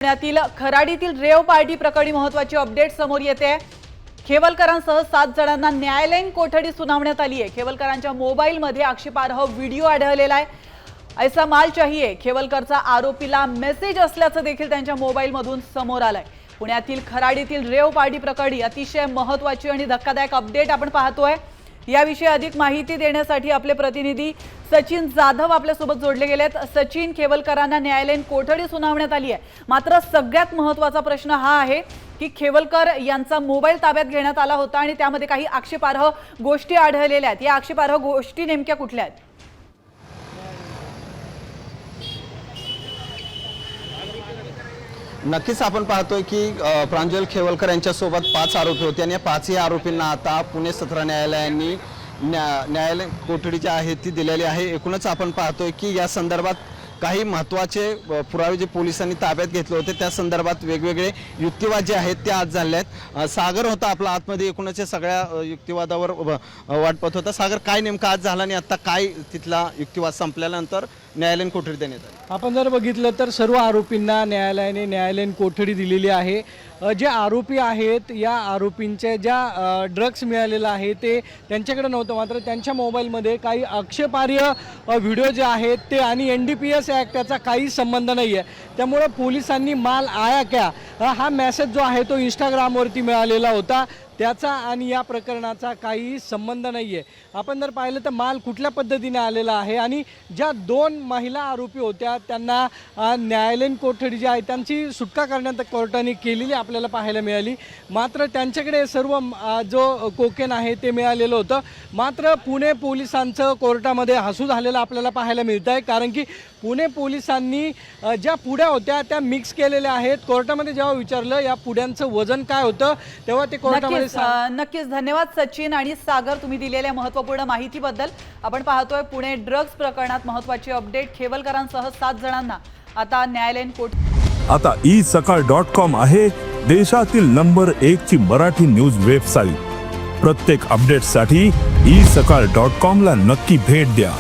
पुण्यातील खराडीतील rave party प्रकरणी महत्त्वाची अपडेट समोर येते। खेवलकरांसह 7 जणांना न्यायालयीन कोठडी सुनावण्यात आली आहे। खेवलकरांच्या मोबाईलमध्ये आक्षेपार्ह व्हिडिओ आढळलेला आहे। ऐसा माल चाहिए खेवलकरचा आरोपीला मेसेज असल्याचं देखील त्यांच्या मोबाईलमधून समोर आलंय। पुण्यातील खराडीतील रेव पार्टी प्रकरणी अतिशय महत्त्वाची आणि धक्कादायक अपडेट आपण पाहतोय। याविषयी अधिक माहिती देण्यासाठी आपले प्रतिनिधी सचिन जाधव आपल्यासोबत जोडले गेलेत। सचिन, खेवलकरांना न्यायालयीन कोठडी सुनावण्यात आली आहे, मात्र सगळ्यात महत्त्वाचा प्रश्न हा आहे की खेवलकर यांचा मोबाईल ताब्यात घेण्यात आला होता आणि त्यामध्ये काही आक्षेपार्ह गोष्टी आढळलेल्या आहेत। या आक्षेपार्ह गोष्टी नेमक्या कुठल्या आहेत? नक्कीच आपण पाहतोय की प्रांजल खेवलकर यांच्यासोबत 5 आरोपी होते आणि या 5ही आरोपींना आता पुणे सत्र न्यायालयाने न्यायालय कोठडी जी आहे ती दिलेली आहे। एकूणच आपण पाहतोय की या संदर्भात काही महत्त्वाचे पुरावे जे पोलिसांनी ताब्यात घेतले होते त्या संदर्भात वेगवेगळे युक्तिवाद जे आहेत ते आज झाले आहेत। सागर होता आपला आतमध्ये एकूणच सगळ्या युक्तिवादावर वाटपत होता। सागर, काय नेमकं आज झालं आणि आता काय तिथला युक्तिवाद संपल्यानंतर न्यायालयीन कोठडी देण्यात आली? आपण जर बघितलं तर सर्व आरोपींना न्यायालयाने न्यायालयीन कोठडी दिलेली आहे। जे आरोपी आहेत या आरोपींचे ज्या ड्रग्स मिळालेला आहे ते त्यांच्याकडे नव्हतं, मात्र त्यांच्या मोबाईलमध्ये काही आक्षेपार्ह व्हिडिओ जे आहेत ते आणि NDPS ॲक्ट याचा काही संबंध नाही आहे। त्यामुळे पोलिसांनी माल आया क्या हा मेसेज जो आहे तो इंस्टाग्रामवरती मिळालेला होता, त्याचा आणि या प्रकरणाचा काही संबंध नाही आहे। आपण जर पाहिलं तर माल कुठल्या पद्धतीने आलेला आहे आणि ज्या 2 महिला आरोपी होत्या त्यांना न्यायालयीन कोठडी जी आहे त्यांची सुटका करण्यात कोर्टाने केलेली आपल्याला पाहायला मिळाली। मात्र त्यांच्याकडे सर्व जो कोकेन आहे ते मिळालेलं होतं। मात्र पुणे पोलिसांचं कोर्टामध्ये हसू झालेलं आपल्याला पाहायला मिळतं आहे, कारण की पुणे पोलिसांनी ज्या पुड्या होत्या त्या मिक्स केलेल्या आहेत। कोर्टामध्ये जेव्हा विचारलं या पुड्यांचं वजन काय होतं तेव्हा ते कोर्टामध्ये नक्कीच धन्यवाद सचिन आणि सागर, तुम्ही दिलेल्या महत्त्वपूर्ण माहितीबद्दल। आपण पाहतोय पुणे ड्रग्स प्रकरणात महत्त्वाची अपडेट। खेवलकरांसह 7 जणांना आता न्यायालयीन कोठडी। आता isakal.com आहे देशातील नंबर 1 ची मराठी न्यूज वेबसाईट। प्रत्येक अपडेटसाठी isakal.com ला नक्की भेट द्या।